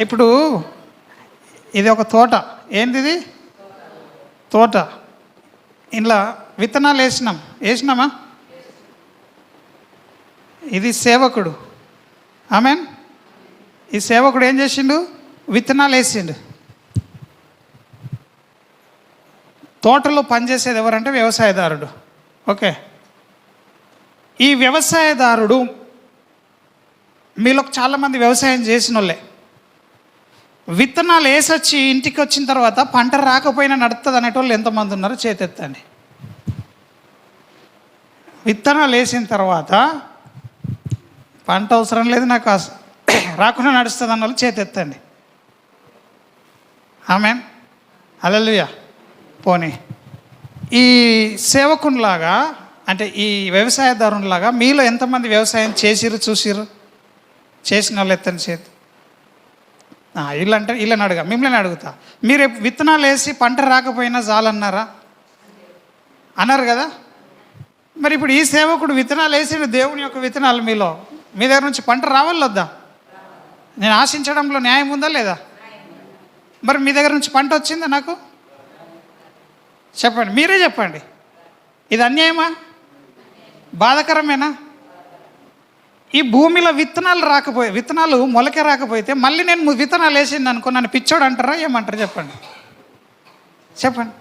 ఇప్పుడు ఇది ఒక తోట. ఏంది ఇది? తోట. ఇంట్లో విత్తనాలు వేసినామా? ఇది సేవకుడు. ఆమెన్. ఈ సేవకుడు ఏం చేసిండు? విత్తనాలు వేసిండు. తోటలో పనిచేసేది ఎవరంటే వ్యవసాయదారుడు. ఓకే, ఈ వ్యవసాయదారుడు మీలో చాలామంది వ్యవసాయం చేసిన వాళ్ళే. విత్తనాలు వేసొచ్చి ఇంటికి వచ్చిన తర్వాత పంట రాకపోయినా నడుస్తుంది అనేటోళ్ళు ఎంతమంది ఉన్నారో చేతెత్తండి. విత్తనాలు వేసిన తర్వాత పంట అవసరం లేదు నాకు రాకుండా నడుస్తుంది అన్న వాళ్ళు చేతెత్తండి. ఆమేన్, హల్లెలూయా. పోనీ ఈ సేవకునిలాగా అంటే ఈ వ్యవసాయదారునిలాగా మీలో ఎంతమంది వ్యవసాయం చూసిర్రు? చేసిన వాళ్ళు ఎత్తని చేతి. వీళ్ళని మిమ్మల్ని అడుగుతా. మీరు విత్తనాలు వేసి పంట రాకపోయినా చాలన్నారా? అన్నారు కదా. మరి ఇప్పుడు ఈ సేవకుడు విత్తనాలు వేసిన దేవుని యొక్క విత్తనాలు మీ దగ్గర నుంచి పంట రావాలొద్దా? నేను ఆశించడంలో న్యాయం ఉందా లేదా? మరి మీ దగ్గర నుంచి పంట వచ్చిందా నాకు? చెప్పండి, మీరే చెప్పండి. ఇది అన్యాయమా? బాధాకరమేనా? ఈ భూమిలో విత్తనాలు మొలకే రాకపోతే మళ్ళీ నేను విత్తనాలు వేసింది అనుకో నన్ను పిచ్చోడు అంటారా ఏమంటారు? చెప్పండి.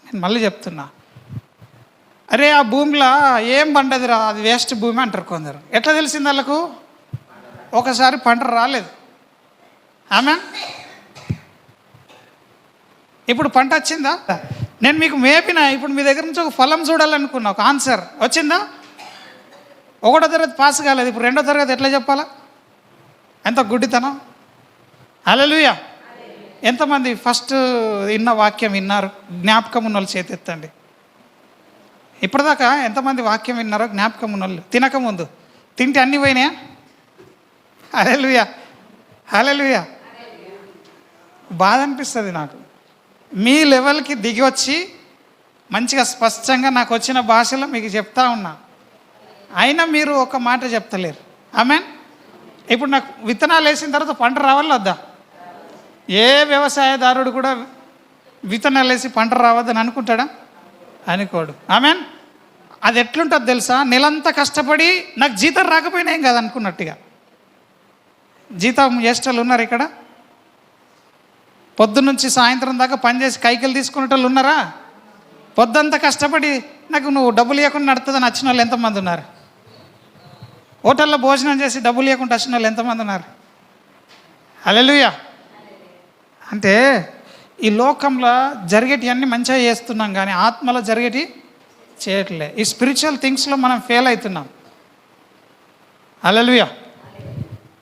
నేను మళ్ళీ చెప్తున్నా. అరే ఆ భూమిలో ఏం పండదురా, అది వేస్ట్ భూమి అంటారు కొందరు. ఎట్లా తెలిసింది వాళ్ళకు? ఒకసారి పంట రాలేదు. ఆమెన్. ఇప్పుడు పంట వచ్చిందా? నేను మీకు మేపిన, ఇప్పుడు మీ దగ్గర నుంచి ఒక ఫలం చూడాలనుకున్నా, ఒక ఆన్సర్ వచ్చిందా? 1వ తరగతి పాస్ కాలేదు, ఇప్పుడు 2వ తరగతి ఎట్లా చెప్పాలా? ఎంత గుడ్డితనం. హల్లెలూయా. ఎంతమంది ఫస్ట్ విన్న వాక్యం విన్నారు? జ్ఞాపకం ఉన్న వాళ్ళు చేతెత్తండి. ఇప్పటిదాకా ఎంతమంది వాక్యం విన్నారో జ్ఞాపకం ఉన్న వాళ్ళు? తినకముందు తింటే అన్నీ పోయినాయా? హల్లెలూయా, హల్లెలూయా. బాధ అనిపిస్తుంది నాకు. మీ లెవెల్కి దిగి వచ్చి మంచిగా స్పష్టంగా నాకు వచ్చిన భాషలో మీకు చెప్తా ఉన్నా, అయినా మీరు ఒక మాట చెప్తలేరు. ఆమెన్. ఇప్పుడు నాకు విత్తనాలు వేసిన తర్వాత పంట రావాలొద్దా? ఏ వ్యవసాయదారుడు కూడా విత్తనాలు వేసి పంట రావద్దని అనుకుంటాడా? అనుకోడు. ఆమెన్. అది ఎట్లుంటుంది తెలుసా? నెలంతా కష్టపడి నాకు జీతం రాకపోయినా ఏం కాదు అనుకున్నట్టుగా. జీతం చేసేటోళ్ళు ఉన్నారు ఇక్కడ? పొద్దున్నుంచి సాయంత్రం దాకా పనిచేసి కైకిలు తీసుకునేటోళ్ళు ఉన్నారా? పొద్దంతా కష్టపడి నాకు నువ్వు డబ్బులు ఇవ్వకుండా నడుతుందని వచ్చిన వాళ్ళు ఎంతమంది ఉన్నారు? హోటల్లో భోజనం చేసి డబ్బులు ఇవ్వకుండా వచ్చిన వాళ్ళు ఎంతమంది ఉన్నారు? హల్లెలూయా. అంటే ఈ లోకంలో జరిగేటి అన్నీ మంచిగా చేస్తున్నాం, కానీ ఆత్మలో జరిగేటి చేయట్లే. ఈ స్పిరిచువల్ థింగ్స్లో మనం ఫెయిల్ అవుతున్నాం. హల్లెలూయా.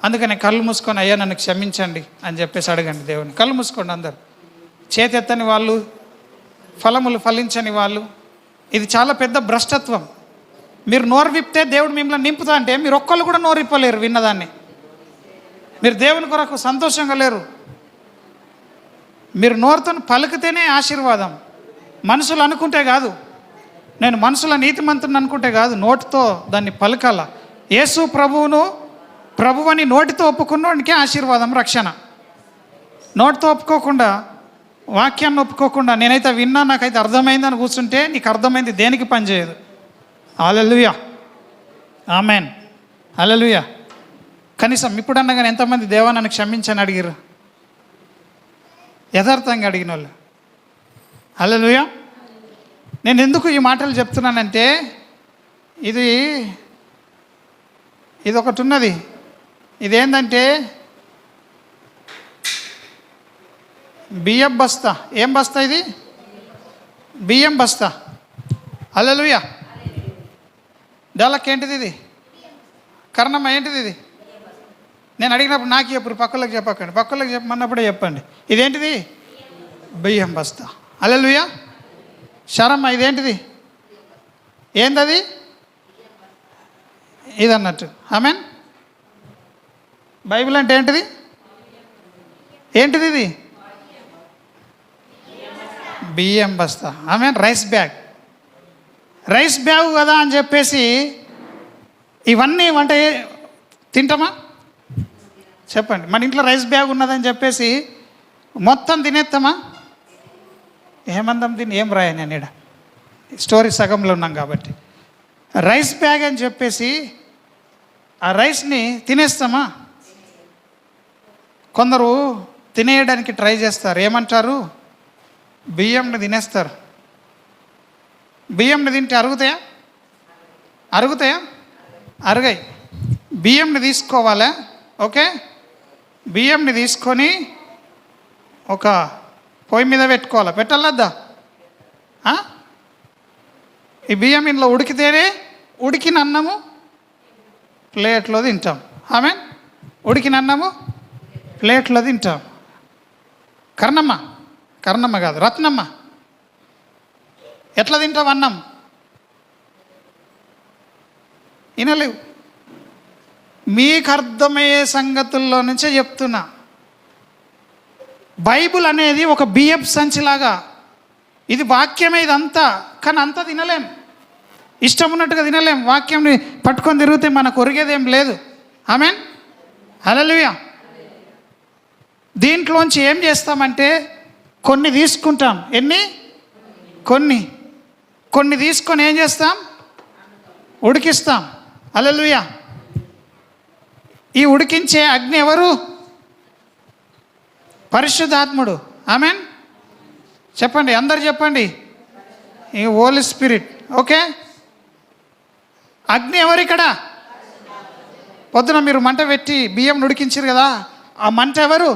అందుకని కళ్ళు మూసుకొని అయ్యా నన్ను క్షమించండి అని చెప్పేసి అడగండి దేవుని. కళ్ళు మూసుకోండి అందరు. చేతెత్తని వాళ్ళు, ఫలములు ఫలించని వాళ్ళు. ఇది చాలా పెద్ద భ్రష్టత్వం. మీరు నోరు విప్తే దేవుడు మిమ్మల్ని నింపుతా అంటే మీరు ఒక్కళ్ళు కూడా నోరు విప్పలేరు. విన్నదాన్ని మీరు దేవుని కొరకు సంతోషంగా లేరు. మీరు నోరుతో పలికితేనే ఆశీర్వాదం. మనుషులు అనుకుంటే కాదు, నేను మనుషుల నీతిమంతుని అనుకుంటే కాదు, నోటితో దాన్ని పలకాల. యేసు ప్రభువని నోటితో ఒప్పుకున్నోడికే ఆశీర్వాదం, రక్షణ. నోటితో ఒప్పుకోకుండా, వాక్యాన్ని ఒప్పుకోకుండా నేనైతే విన్నా నాకైతే అర్థమైందని కూర్చుంటే నీకు అర్థమైంది దేనికి పనిచేయదు. హల్లెలూయా, ఆమెన్, హల్లెలూయా. కనీసం ఇప్పుడన్నా కానీ ఎంతమంది దేవా నన్ను క్షమించని అడిగిరు? యథార్థంగా అడిగిన వాళ్ళు. హల్లెలూయా. నేను ఎందుకు ఈ మాటలు చెప్తున్నానంటే ఇది ఒకటి ఉన్నది. ఇదేంటంటే బియ్యం బస్తా. ఏం బస్తా ఇది? బియ్యం బస్తా. హల్లెలూయా. డెలక్ ఏంటిది? ఇది కర్ణమ్మ ఏంటిది? ఇది నేను అడిగినప్పుడు నాకు ఎప్పుడు పక్కలకు చెప్పకండి, పక్కలకు చెప్పమన్నప్పుడే చెప్పండి. ఇదేంటిది? బియ్యం బస్తా. హల్లెలూయా. శరమ్మ ఇదేంటిది? ఏందది? ఇది అన్నట్టు. ఆమెన్. బైబిల్ అంటే ఏంటిది? ఇది బియ్యం బస్తా. ఆమెన్. రైస్ బ్యాగ్ కదా అని చెప్పేసి ఇవన్నీ వంట తింటామా? చెప్పండి. మన ఇంట్లో రైస్ బ్యాగ్ ఉన్నదని చెప్పేసి మొత్తం తినేస్తామా? ఏమందాం దీన్ని, ఏం రాయని నేను ఈడ స్టోరీ సగంలో ఉన్నాం కాబట్టి. రైస్ బ్యాగ్ అని చెప్పేసి ఆ రైస్ని తినేస్తామా? కొందరు తినేయడానికి ట్రై చేస్తారు. ఏమంటారు? బియ్యంని తినేస్తారు. బియ్యంని తింటే అరుగుతాయా? అరుగాయి. బియ్యంని తీసుకోవాలా? ఓకే, బియ్యంని తీసుకొని ఒక పొయ్యి మీద పెట్టుకోవాలా? పెట్టాలద్దా? ఈ బియ్యం ఇంట్లో ఉడికితేనే ఉడికిన అన్నము ప్లేట్లో తింటాం. ఆమెన్. ఉడికిన అన్నము ప్లేట్లో తింటాం. కర్ణమ్మ కాదు, రత్నమ్మ. ఎట్లా తింటావు అన్నం? వినలేవు. మీకు అర్థమయ్యే సంగతుల్లో నుంచే చెప్తున్నా. బైబుల్ అనేది ఒక బియ్యపు సంచిలాగా, ఇది వాక్యమే ఇదంతా. కానీ అంతా తినలేం, ఇష్టం ఉన్నట్టుగా తినలేం. వాక్యంని పట్టుకొని తిరిగితే మనకు ఒరిగేదేం లేదు. ఆమేన్, హల్లెలూయా. దీంట్లోంచి ఏం చేస్తామంటే కొన్ని తీసుకుంటాం. కొన్ని తీసుకొని ఏం చేస్తాం? ఉడికిస్తాం. హల్లెలూయా. ఈ ఉడికించే అగ్ని ఎవరు? పరిశుద్ధాత్ముడు. ఆమేన్. చెప్పండి, అందరు చెప్పండి. ఈ హోలీ స్పిరిట్. ఓకే, అగ్ని ఎవరు ఇక్కడ? పొద్దున మీరు మంట పెట్టి బియ్యం ఉడికించారు కదా, ఆ మంట ఎవరు?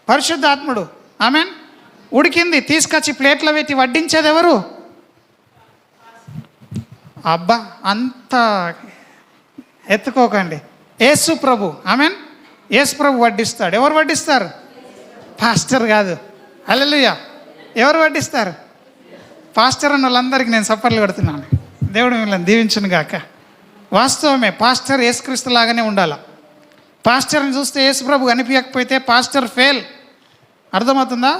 పరిశుద్ధాత్ముడు. ఆమేన్. ఉడికింది తీసుకొచ్చి ప్లేట్లో పెట్టి వడ్డించేది ఎవరు? అబ్బా, అంత ఎత్తుకోకండి. యేసు ప్రభు. ఆమేన్. యేసు ప్రభు వడ్డిస్తాడు. ఎవరు వడ్డిస్తారు? పాస్టర్ కాదు. హల్లెలూయా. ఎవరు వడ్డిస్తారు? పాస్టర్ అన్న వాళ్ళందరికీ నేను సప్పర్లు కొడుతున్నాను. దేవుడు మిమ్మల్ని దీవించును గాక. వాస్తవమే, పాస్టర్ యేసుక్రీస్తు లాగానే ఉండాలి. పాస్టర్ని చూస్తే యేసు ప్రభు కనిపించకపోతే పాస్టర్ ఫెయిల్. అర్థమవుతుందా?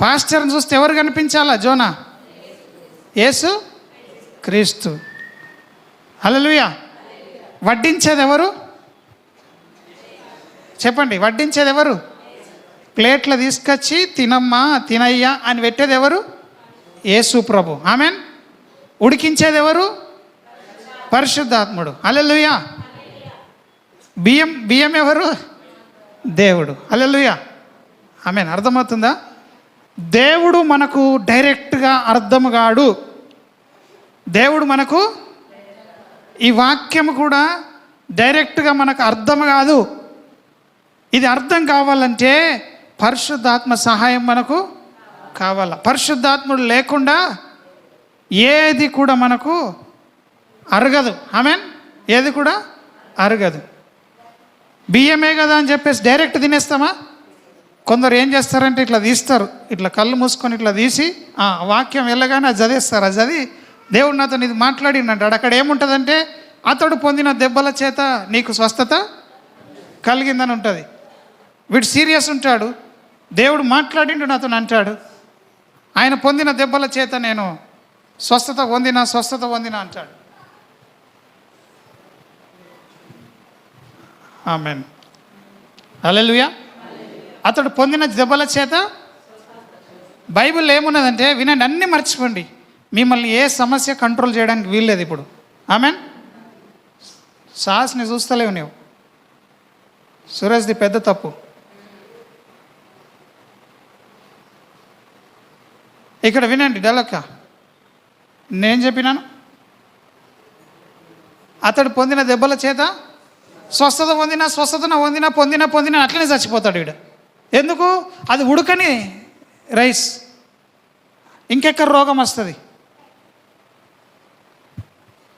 పాస్టర్ని చూస్తే ఎవరు కనిపించాలా? జోనా, యేసు క్రీస్తు. హల్లెలూయా. వడ్డించేది ఎవరు? చెప్పండి, వడ్డించేది ఎవరు? ప్లేట్లో తీసుకొచ్చి తినమ్మా తినయ్యా అని పెట్టేది ఎవరు? యేసు ప్రభు. ఆమేన్. ఉడికించేది ఎవరు? పరిశుద్ధాత్ముడు. హల్లెలూయా. బియ్యం ఎవరు? దేవుడు. హల్లెలూయా. ఆమేన్. అర్థమవుతుందా? దేవుడు మనకు డైరెక్ట్గా అర్థం కాడు. దేవుడు మనకు, ఈ వాక్యం కూడా డైరెక్ట్గా మనకు అర్థం కాదు. ఇది అర్థం కావాలంటే పరిశుద్ధాత్మ సహాయం మనకు కావాల. పరిశుద్ధాత్ముడు లేకుండా ఏది కూడా మనకు అరగదు. ఆమేన్. ఏది కూడా అరగదు. బియ్యమే కదా అని చెప్పేసి డైరెక్ట్ తినేస్తామా? కొందరు ఏం చేస్తారంటే ఇట్లా తీస్తారు, ఇట్లా కళ్ళు మూసుకొని ఇట్లా తీసి వాక్యం వెళ్ళగానే అది చదివేస్తారు. అది చదివి దేవుడు నాతో ఇది మాట్లాడినంటాడు. అక్కడ ఏముంటుందంటే అతడు పొందిన దెబ్బల చేత నీకు స్వస్థత కలిగిందని ఉంటుంది. వీడు సీరియస్ ఉంటాడు. దేవుడు మాట్లాడిండు నాతో అంటాడు, ఆయన పొందిన దెబ్బల చేత నేను స్వస్థత పొందిన అంటాడు. ఆమేన్. హల్లెలూయా. అతడు పొందిన దెబ్బల చేత. బైబిల్ ఏమున్నదంటే వినండి, అన్నీ మర్చిపోండి. మిమ్మల్ని ఏ సమస్య కంట్రోల్ చేయడానికి వీల్లేదు ఇప్పుడు. ఆమేన్. సాస్ని చూస్తలేవు నీవు. సురేష్ది పెద్ద తప్పు. ఇక్కడ వినండి డెలక్క, నేను చెప్పినాను. అతడు పొందిన దెబ్బల చేత స్వస్థత పొందిన అట్లనే చచ్చిపోతాడు వీడు. ఎందుకు? అది ఉడకని రైస్, ఇంకెక్కడ రోగం వస్తుంది.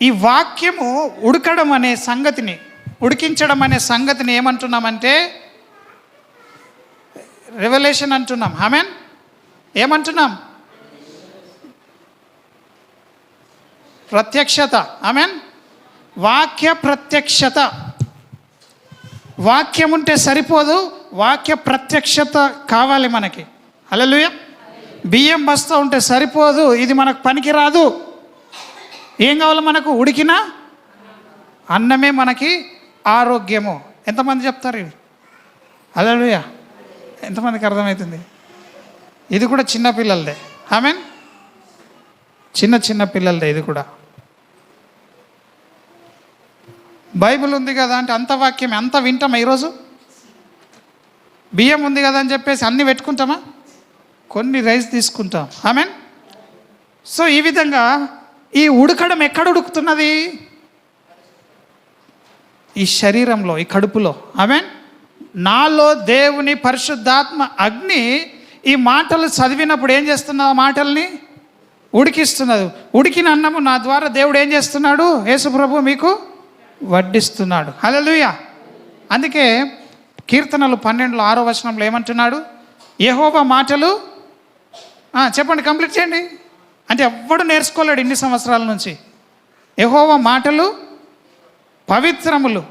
ఈ వాక్యము ఉడకడం అనే సంగతిని, ఉడికించడం అనే సంగతిని ఏమంటున్నామంటే రెవల్యూషన్ అంటున్నాం. ఆమేన్. ఏమంటున్నాం? ప్రత్యక్షత. ఆమేన్. వాక్య ప్రత్యక్షత. వాక్యం ఉంటే సరిపోదు, వాక్య ప్రత్యక్షత కావాలి మనకి. హల్లెలూయా. బియ్యం బస్తా ఉంటే సరిపోదు, ఇది మనకు పనికి రాదు. ఏం కావాలి మనకు? ఉడికిన అన్నమే మనకి ఆరోగ్యము. ఎంతమంది చెప్తారు ఇవి? హల్లెలూయా. ఎంతమందికి అర్థమవుతుంది? ఇది కూడా చిన్న పిల్లలదే. ఆమేన్. చిన్న పిల్లలదే ఇది కూడా. బైబిల్ ఉంది కదా అంటే అంత వాక్యం అంత వింటామా? ఈరోజు బియ్యం ఉంది కదా అని చెప్పేసి అన్నీ పెట్టుకుంటామా? కొన్ని రైస్ తీసుకుంటాం. ఆమేన్. సో ఈ విధంగా ఈ ఉడకడం ఎక్కడ ఉడుకుతున్నది? ఈ శరీరంలో, ఈ కడుపులో. ఆమేన్. నాలో దేవుని పరిశుద్ధాత్మ అగ్ని ఈ మాటలు చదివినప్పుడు ఏం చేస్తున్నది? ఆ మాటల్ని ఉడికిస్తున్నది. ఉడికిన అన్నము నా ద్వారా దేవుడు ఏం చేస్తున్నాడు? యేసు ప్రభు మీకు వడ్డిస్తున్నాడు. హల్లెలూయా. అందుకే కీర్తనలు 12:6 ఏమంటున్నాడు? యెహోవా మాటలు చెప్పండి, కంప్లీట్ చేయండి. అంటే ఎవ్వడు నేర్చుకోలేడు ఇన్ని సంవత్సరాల నుంచి. యెహోవా మాటలు పవిత్రములు,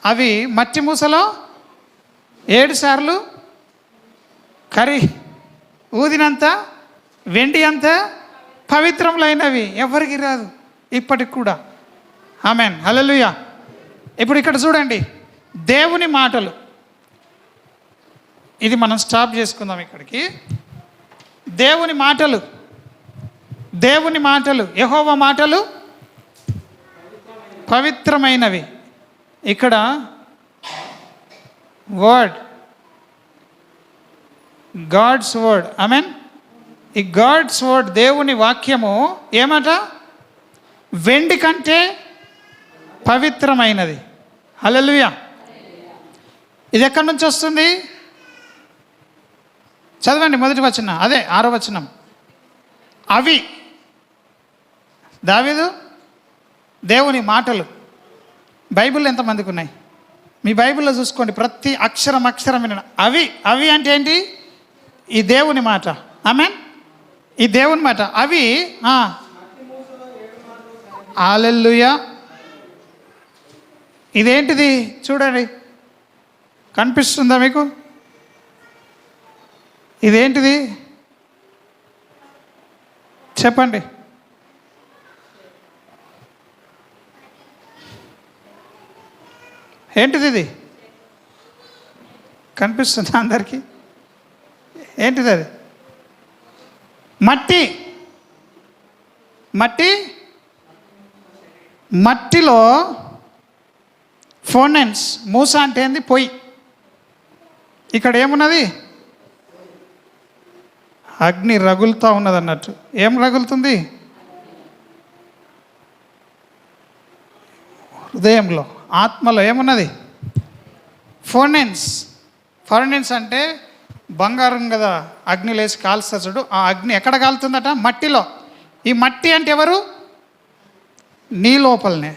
అవి మట్టి మూసలో 7 సార్లు కరి ఊదినంత వెండి అంత పవిత్రములైనవి. ఎవరికి రాదు ఇప్పటికి కూడా. ఆమేన్. హల్లెలూయా. ఇప్పుడు ఇక్కడ చూడండి, దేవుని మాటలు. ఇది మనం స్టాప్ చేసుకుందాం ఇక్కడికి. దేవుని మాటలు, దేవుని మాటలు, యెహోవా మాటలు పవిత్రమైనవి. ఇక్కడ వర్డ్, గాడ్స్ వర్డ్. ఆమేన్. ఈ గాడ్స్ వర్డ్, దేవుని వాక్యము ఏమట? వెండి కంటే పవిత్రమైనది. హల్లెలూయా. ఇది ఎక్కడి నుంచి వస్తుంది? చదవండి మొదటి వచనం, అదే 6వ వచనం. అవి దావీదు దేవుని మాటలు. బైబిల్ ఎంతమందికి ఉన్నాయి? మీ బైబిల్లో చూసుకోండి, ప్రతి అక్షరం వినండి. అవి అంటే ఏంటి? ఈ దేవుని మాట. ఆమేన్. ఈ దేవుని మాట. అవి హల్లెలూయా. ఇదేంటిది చూడండి, కనిపిస్తుందా మీకు? ఇదేంటిది చెప్పండి. ఏంటిది? ఇది కనిపిస్తుందా అందరికీ? ఏంటిది అది? మట్టి. మట్టిలో ఫోనెన్స్. మూస అంటే ఏంది? పొయ్యి. ఇక్కడ ఏమున్నది? అగ్ని రగులుతూ ఉన్నది అన్నట్టు. ఏం రగులుతుంది? హృదయంలో, ఆత్మలో ఏమున్నది? ఫోనెన్స్ అంటే బంగారం కదా, అగ్ని లేచి కాల్స్తా చూడు. ఆ అగ్ని ఎక్కడ కాలుతుందట? మట్టిలో. ఈ మట్టి అంటే ఎవరు? నీ లోపలనే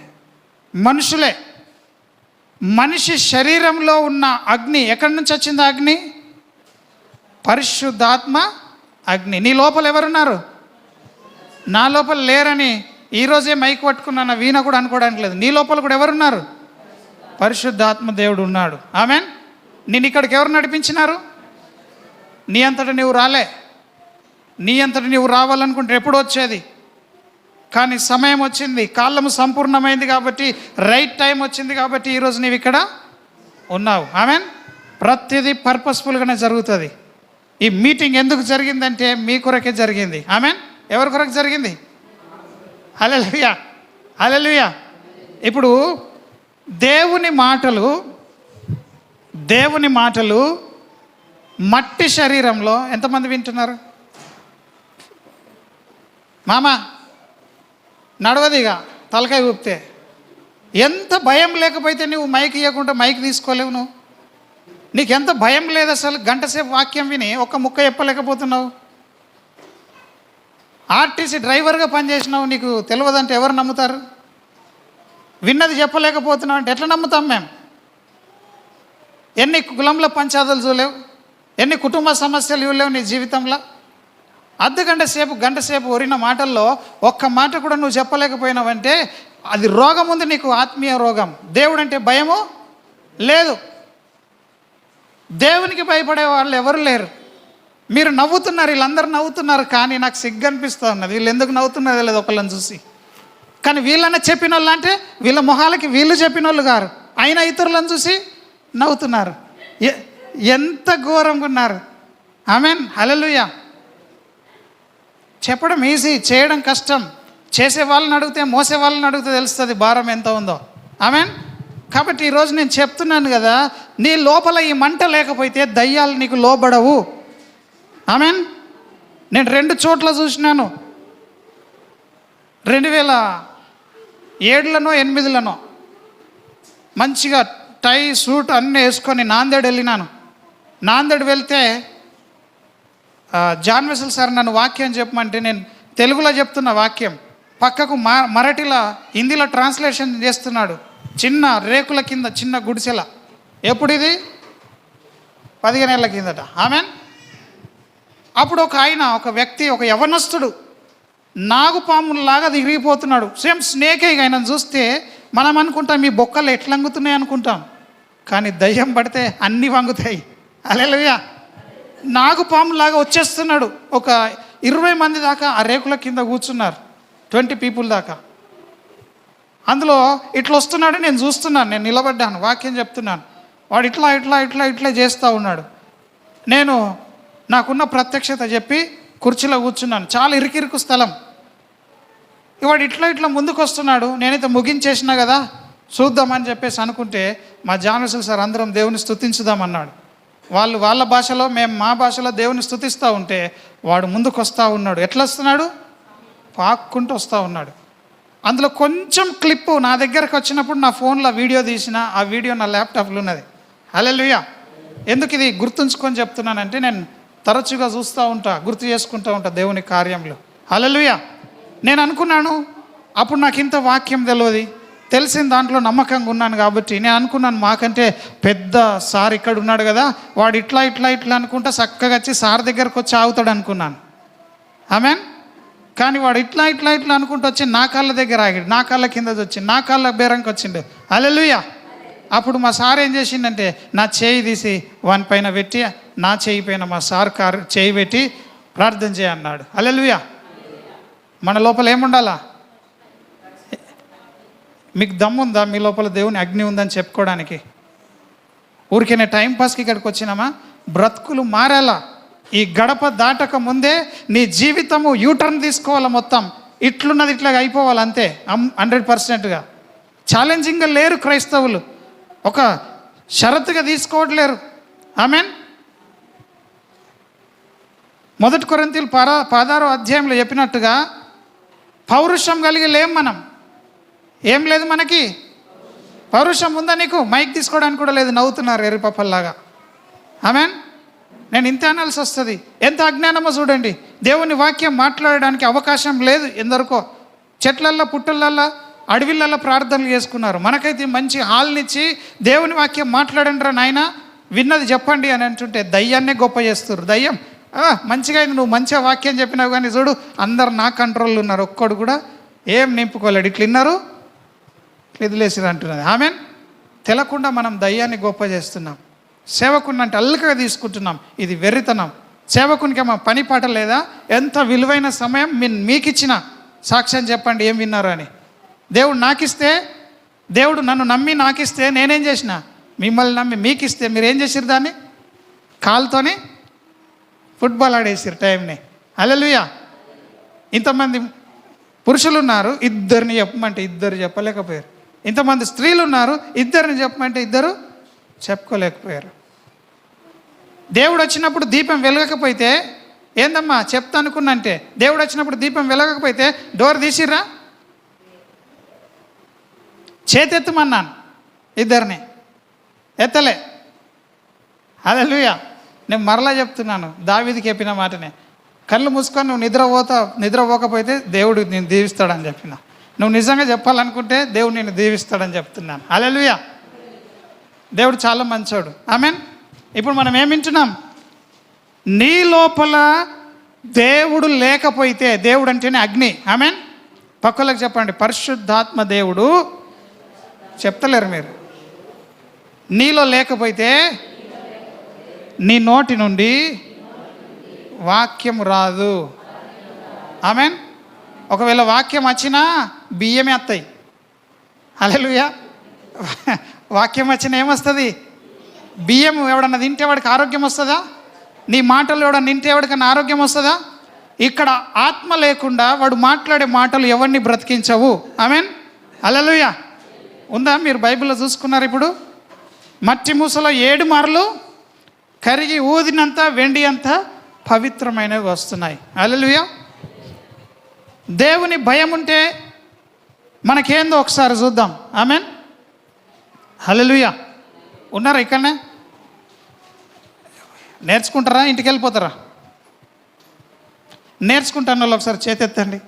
మనుషులే. మనిషి శరీరంలో ఉన్న అగ్ని ఎక్కడి నుంచి వచ్చింది? అగ్ని పరిశుద్ధాత్మ అగ్ని. నీ లోపల ఎవరున్నారు? నా లోపల లేరని ఈరోజే మైక్ పట్టుకున్న వీణ కూడా అనుకోవడానికి లేదు. నీ లోపల కూడా ఎవరున్నారు? పరిశుద్ధాత్మ దేవుడు ఉన్నాడు. ఆమేన్. నేను ఇక్కడికి ఎవరు నడిపించినారు? నీ అంతటా నువ్వు రాలే. నీ అంతటా నువ్వు రావాలనుకుంటే ఎప్పుడు వచ్చేది? కానీ సమయం వచ్చింది, కాలము సంపూర్ణమైంది కాబట్టి, రైట్ టైం వచ్చింది కాబట్టి ఈరోజు నీవు ఇక్కడ ఉన్నావు. ఆమేన్. ప్రతిదీ పర్పస్ఫుల్గానే జరుగుతుంది. ఈ మీటింగ్ ఎందుకు జరిగిందంటే మీ కొరకే జరిగింది. ఆమేన్. ఎవరి కొరకు జరిగింది? హల్లెలూయా. హల్లెలూయా. ఇప్పుడు దేవుని మాటలు మట్టి శరీరంలో ఎంతమంది వింటున్నారు? మామ నడవదిగా తలకాయ ఊపితే. ఎంత భయం లేకపోతే నువ్వు మైక్ ఇవ్వకుండా మైక్ తీసుకోలేవు. నీకెంత భయం లేదు అసలు? గంటసేపు వాక్యం విని ఒక్క ముక్క చెప్పలేకపోతున్నావు. ఆర్టీసీ డ్రైవర్గా పనిచేసినావు, నీకు తెలియదంటే ఎవరు నమ్ముతారు? విన్నది చెప్పలేకపోతున్నావు అంటే ఎట్లా నమ్ముతాం మేము? ఎన్ని కులంలో పంచాదులు చూలేవు, ఎన్ని కుటుంబ సమస్యలు ఇవ్వలేవు నీ జీవితంలో. గంట సేపు ఒరిన మాటల్లో ఒక్క మాట కూడా నువ్వు చెప్పలేకపోయినావంటే అది రోగం ఉంది నీకు, ఆత్మీయ రోగం. దేవుడు అంటే భయము లేదు. దేవునికి భయపడే వాళ్ళు ఎవరు లేరు. మీరు నవ్వుతున్నారు, వీళ్ళందరూ నవ్వుతున్నారు, కానీ నాకు సిగ్గు అనిపిస్తూ ఉన్నది. వీళ్ళు ఎందుకు నవ్వుతున్నది లేదు ఒకళ్ళని చూసి. కానీ వీళ్ళన్నా చెప్పిన వాళ్ళు అంటే వీళ్ళ మొహాలకి వీళ్ళు చెప్పిన వాళ్ళు గారు, అయినా ఇతరులను చూసి నవ్వుతున్నారు. ఎంత ఘోరంగా ఉన్నారు. ఆమెన్, హల్లెలూయా. చెప్పడం ఈజీ, చేయడం కష్టం. చేసే వాళ్ళని అడిగితే, మోసే వాళ్ళని అడిగితే తెలుస్తుంది భారం ఎంత ఉందో. ఆమెన్. కాబట్టి ఈరోజు నేను చెప్తున్నాను కదా, నీ లోపల ఈ మంట లేకపోతే దయ్యాలు నీకు లోబడవు. ఆమెన్. నేను 2 చోట్ల చూసినాను, 2007లోనో 2008లోనో మంచిగా టై సూట్ అన్నీ వేసుకొని నాందేడ్ వెళ్ళినాను. నాందేడ్ వెళ్తే జాన్ వెస్సెల్ సార్ నన్ను వాక్యం చెప్పమంటే నేను తెలుగులో చెప్తున్న వాక్యం పక్కకు మరాఠీలో హిందీలో ట్రాన్స్లేషన్ చేస్తున్నాడు. చిన్న రేకుల కింద చిన్న గుడిసెల. ఎప్పుడు ఇది 15 ఏళ్ళ కిందట. ఆమెన్. అప్పుడు ఒక వ్యక్తి, ఒక యవనస్తుడు నాగుపాములాగా తిరిగిపోతున్నాడు. సేమ్ స్నేకే. ఆయన చూస్తే మనం అనుకుంటాం ఈ బొక్కలు ఎట్లా వంగుతున్నాయి అనుకుంటాం, కానీ దయ్యం పడితే అన్నీ వంగుతాయి. హల్లెలూయా. నాగుపాములాగా వచ్చేస్తున్నాడు. ఒక 20 మంది దాకా ఆ రేకుల కింద కూర్చున్నారు, 20 పీపుల్ దాకా. అందులో ఇట్లా వస్తున్నాడు, నేను చూస్తున్నాను, నేను నిలబడ్డాను, వాక్యం చెప్తున్నాను. వాడు ఇట్లా ఇట్లా ఇట్లా ఇట్లా చేస్తూ ఉన్నాడు. నేను నాకున్న ప్రత్యక్షత చెప్పి కుర్చీలో కూర్చున్నాను. చాలా ఇరుకిరుకు స్థలం. వాడు ఇట్లా ఇట్లా ముందుకు వస్తున్నాడు. నేనైతే ముగించేసినా కదా, చూద్దామని చెప్పేసి అనుకుంటే మా జాన్ వెస్సెల్ సార్ అందరం దేవుని స్తుతించుదామన్నాడు. వాళ్ళు వాళ్ళ భాషలో, మేము మా భాషలో దేవుని స్తుతిస్తూ ఉంటే వాడు ముందుకు వస్తూ ఉన్నాడు. ఎట్లా వస్తున్నాడు? పాక్కుంటూ వస్తూ ఉన్నాడు. అందులో కొంచెం క్లిప్పు నా దగ్గరకు వచ్చినప్పుడు నా ఫోన్లో వీడియో తీసిన, ఆ వీడియో నా ల్యాప్టాప్లో ఉన్నది. హల్లెలూయా. ఎందుకు ఇది గుర్తుంచుకొని చెప్తున్నానంటే, నేను తరచుగా చూస్తూ ఉంటా, గుర్తు చేసుకుంటూ ఉంటా దేవుని కార్యంలో. హల్లెలూయా. నేను అనుకున్నాను, అప్పుడు నాకు ఇంత వాక్యం తెలిసిన దాంట్లో నమ్మకంగా ఉన్నాను కాబట్టి నేను అనుకున్నాను, మాకంటే పెద్ద సార్ ఇక్కడ ఉన్నాడు కదా, వాడు ఇట్లా ఇట్లా ఇట్లా అనుకుంటా చక్కగా వచ్చి సార్ దగ్గరకు వచ్చి ఆగుతాడు అనుకున్నాను. ఆమెన్. కానీ వాడు ఇట్లా ఇట్లా ఇట్లా అనుకుంటూ వచ్చి నా కాళ్ళ దగ్గర ఆగాడు, నా కాళ్ళ కింద వచ్చి నా కాళ్ళ బేరంకి వచ్చిండు. హల్లెలూయా. అప్పుడు మా సార్ ఏం చేసిండంటే నా చేయి తీసి వాని పైన పెట్టి, నా చేయి పైన మా సార్ చేయి పెట్టి ప్రార్థన చేయన్నాడు. హల్లెలూయా. మన లోపల ఏముండాలా? మీకు దమ్ముందా మీ లోపల దేవుని అగ్ని ఉందని చెప్పుకోవడానికి? ఊరికేనే టైంపాస్కి ఇక్కడికి వచ్చినామా? బ్రతుకులు మారాలా. ఈ గడప దాటక ముందే నీ జీవితము యూటర్న్ తీసుకోవాలా. మొత్తం ఇట్లున్నది ఇట్లా అయిపోవాలి అంతే. 100%గా ఛాలెంజింగ్గా లేరు క్రైస్తవులు, ఒక షరతుగా తీసుకోవట్లేరు. ఆమెన్. 1 కొరింథీయులు 16వ అధ్యాయంలో చెప్పినట్టుగా పౌరుషం కలిగి లేం మనం. ఏం లేదు మనకి. పౌరుషం ఉందా నీకు? మైక్ తీసుకోవడానికి కూడా లేదు, నవ్వుతున్నారు ఎర్రిపప్పల్లాగా. ఆమెన్. నేను ఇంత అనాల్సి వస్తుంది. ఎంత అజ్ఞానమో చూడండి. దేవుని వాక్యం మాట్లాడడానికి అవకాశం లేదు. ఎందరికో చెట్లల్లో, పుట్టలల్లో, అడవిలల్లో ప్రార్థనలు చేసుకున్నారు. మనకైతే మంచి హాల్నిచ్చి దేవుని వాక్యం మాట్లాడండి రా నాయన, విన్నది చెప్పండి అని అంటుంటే దయ్యాన్నే గొప్ప చేస్తారు. దయ్యం మంచిగా అయింది, నువ్వు మంచిగా వాక్యం చెప్పినావు, కానీ చూడు అందరు నా కంట్రోల్లో ఉన్నారు, ఒక్కడు కూడా ఏం నింపుకోలేడు, ఇట్లా విన్నారు వదిలేసిరు అంటున్నది. ఆమెన్. తెలకుండా మనం దయ్యాన్ని గొప్ప చేస్తున్నాం. సేవకుని అంటే అల్లుకగా తీసుకుంటున్నాం. ఇది వెర్రితనం. సేవకునికి ఏమో పని పాట లేదా? ఎంత విలువైన సమయం మీకు ఇచ్చిన సాక్ష్యం చెప్పండి ఏం విన్నారు అని. దేవుడు నాకిస్తే, దేవుడు నన్ను నమ్మి నాకిస్తే నేనేం చేసిన? మిమ్మల్ని నమ్మి మీకు ఇస్తే మీరు ఏం చేసిరు? దాన్ని కాలుతోని ఫుట్బాల్ ఆడేసారు టైంని. హల్లెలూయా. ఇంతమంది పురుషులు ఉన్నారు, 2 చెప్పమంటే 2 చెప్పలేకపోయారు. ఇంతమంది స్త్రీలు ఉన్నారు, 2 చెప్పమంటే 2 చెప్పుకోలేకపోయారు. దేవుడు వచ్చినప్పుడు దీపం వెలగకపోతే ఏందమ్మా చెప్తా అనుకున్నంటే, దేవుడు వచ్చినప్పుడు దీపం వెలగకపోతే డోర్ తీసిర్రా? చేతెత్తమన్నాను, 2 ఎత్తలే. హల్లెలూయా. నేను మరలా చెప్తున్నాను, దావీదుకి చెప్పిన మాటనే. కళ్ళు మూసుకొని నువ్వు నిద్రపోకపోతే దేవుడు నేను దీవిస్తాడని చెప్పిన. నువ్వు నిజంగా చెప్పాలనుకుంటే దేవుడు నేను దీవిస్తాడని చెప్తున్నాను. హల్లెలూయా. దేవుడు చాలా మంచోడు. ఆమెన్. ఇప్పుడు మనం ఏం వింటున్నాం? నీ లోపల దేవుడు లేకపోతే, దేవుడు అంటేనే అగ్ని. ఆమెన్. పక్కలకు చెప్పండి, పరిశుద్ధాత్మ దేవుడు. చెప్తలేరు మీరు. నీలో లేకపోతే నీ నోటి నుండి వాక్యం రాదు. ఆమెన్. ఒకవేళ వాక్యం వచ్చినా బియ్యమే వస్తాయి. హల్లెలూయా. వాక్యం వచ్చినా ఏమొస్తుంది? బియ్యం ఎవడన్నా తింటే వాడికి ఆరోగ్యం వస్తుందా? నీ మాటలు ఎవడన్నా తింటే వాడికన్నా ఆరోగ్యం వస్తుందా? ఇక్కడ ఆత్మ లేకుండా వాడు మాట్లాడే మాటలు ఎవరిని బ్రతికించవు. ఆమేన్, హల్లెలూయా. ఉందా? మీరు బైబిల్లో చూసుకున్నారు. ఇప్పుడు మట్టి మూసలో 7 మార్లు కరిగి ఊదినంత వెండి అంత పవిత్రమైనవి వస్తున్నాయి. హల్లెలూయా. దేవుని భయం ఉంటే మనకేందో ఒకసారి చూద్దాం. ఆమేన్, హల్లెలూయా. ఉన్నారా ఇక్కడనే? నేర్చుకుంటారా? ఇంటికి వెళ్ళిపోతారా? నేర్చుకుంటాను వాళ్ళు ఒకసారి చేతెత్తండి.